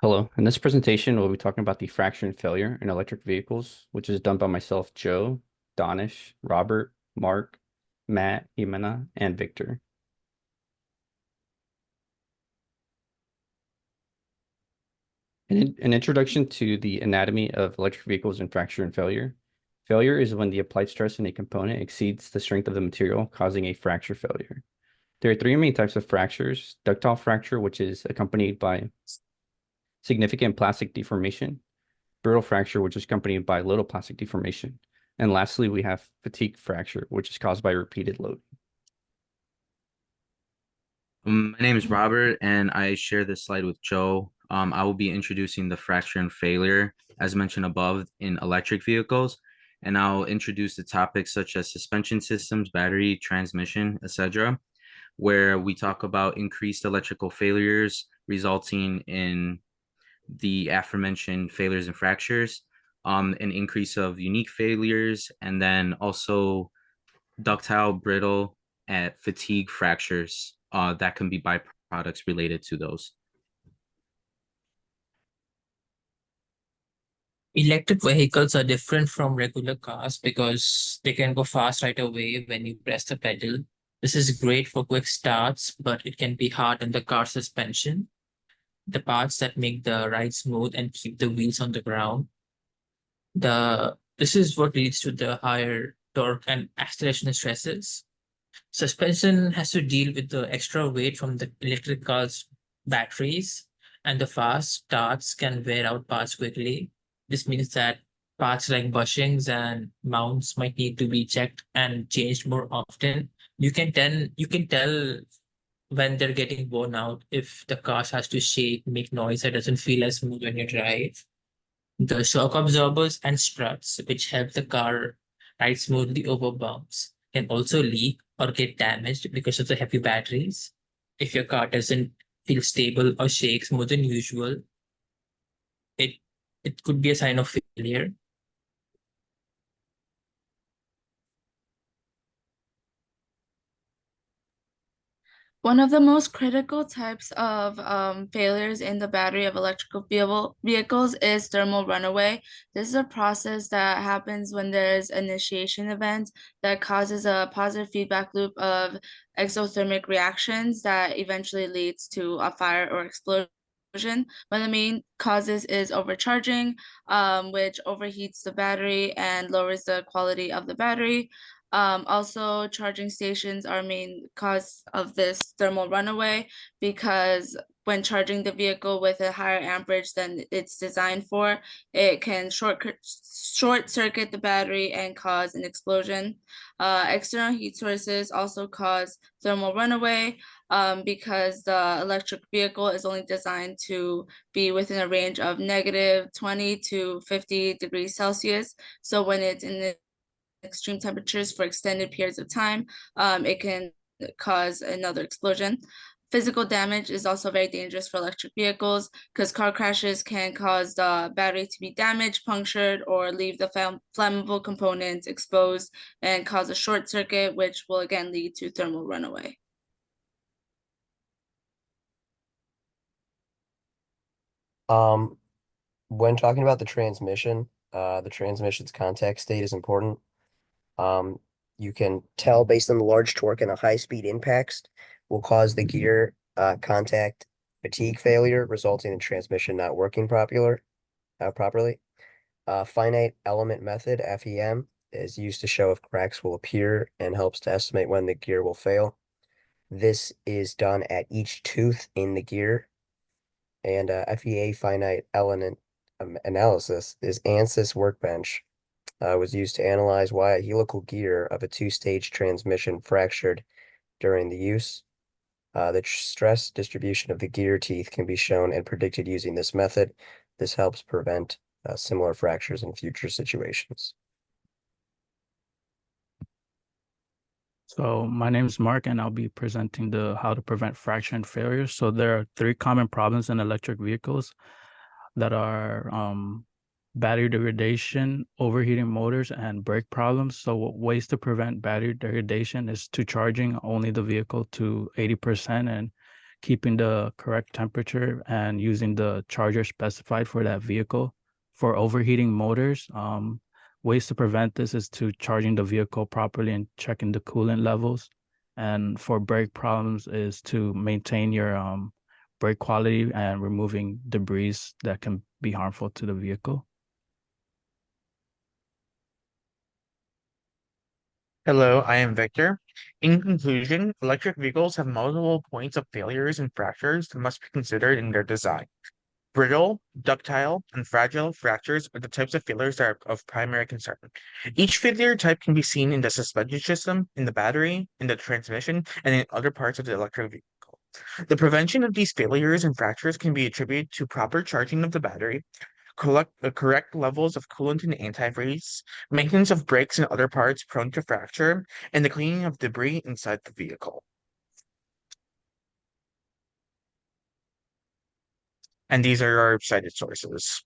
Hello. In this presentation, we'll be talking about the fracture and failure in electric vehicles, which is done by myself, Joe, Donish, Robert, Mark, Matt, Jimena, and Victor. An introduction to the anatomy of electric vehicles and fracture and failure. Failure is when the applied stress in a component exceeds the strength of the material, causing a fracture failure. There are three main types of fractures: ductile fracture, which is accompanied by significant plastic deformation; brittle fracture, which is accompanied by little plastic deformation; and lastly, we have fatigue fracture, which is caused by repeated load. My name is Robert, and I share this slide with Joe. I will be introducing the fracture and failure, as mentioned above, in electric vehicles, and I'll introduce the topics such as suspension systems, battery, transmission, etc., where we talk about increased electrical failures resulting in the aforementioned failures and fractures, an increase of unique failures, and then also ductile, brittle, and fatigue fractures that can be byproducts related to those. Electric vehicles are different from regular cars because they can go fast right away when you press the pedal. This is great for quick starts, but it can be hard on the car suspension, the parts that make the ride smooth and keep the wheels on the ground. This is what leads to the higher torque and acceleration stresses. Suspension has to deal with the extra weight from the electric car's batteries, and the fast starts can wear out parts quickly. This means that parts like bushings and mounts might need to be checked and changed more often. You can tell when they're getting worn out if the car has to shake, make noise that doesn't feel as smooth when you drive. The shock absorbers and struts, which help the car ride smoothly over bumps, can also leak or get damaged because of the heavy batteries. If your car doesn't feel stable or shakes more than usual, it it could be a sign of failure. One of the most critical types of failures in the battery of electrical vehicles is thermal runaway. This is a process that happens when there's initiation event that causes a positive feedback loop of exothermic reactions that eventually leads to a fire or explosion. One of the main causes is overcharging, which overheats the battery and lowers the quality of the battery. Also, charging stations are main cause of this thermal runaway because when charging the vehicle with a higher amperage than it's designed for, it can short circuit the battery and cause an explosion. External heat sources also cause thermal runaway because the electric vehicle is only designed to be within a range of -20 to 50 degrees Celsius. So when it's in the extreme temperatures for extended periods of time, it can cause another explosion. Physical damage is also very dangerous for electric vehicles because car crashes can cause the battery to be damaged, punctured, or leave the flammable components exposed and cause a short circuit, which will again lead to thermal runaway. Um, when talking about the transmission's contact state is important. Um, you can tell based on the large torque and the high-speed impacts will cause the gear contact fatigue failure, resulting in transmission not working properly. Finite element method, FEM, is used to show if cracks will appear and helps to estimate when the gear will fail. This is done at each tooth in the gear. And FEA finite element analysis is ANSYS workbench. Was used to analyze why a helical gear of a two-stage transmission fractured during the use. The stress distribution of the gear teeth can be shown and predicted using this method. This helps prevent similar fractures in future situations. So my name is Mark, and I'll be presenting the how to prevent fracture and failure. So there are three common problems in electric vehicles that are battery degradation, overheating motors, and brake problems. So ways to prevent battery degradation is to charging only the vehicle to 80% and keeping the correct temperature and using the charger specified for that vehicle. For overheating motors, ways to prevent this is to charging the vehicle properly and checking the coolant levels. And for brake problems is to maintain your brake quality and removing debris that can be harmful to the vehicle. Hello, I am Victor. In conclusion, electric vehicles have multiple points of failures and fractures that must be considered in their design. Brittle, ductile, and fragile fractures are the types of failures that are of primary concern. Each failure type can be seen in the suspension system, in the battery, in the transmission, and in other parts of the electric vehicle. The prevention of these failures and fractures can be attributed to proper charging of the battery, correct levels of coolant and antifreeze, maintenance of brakes and other parts prone to fracture, and the cleaning of debris inside the vehicle. And these are our cited sources.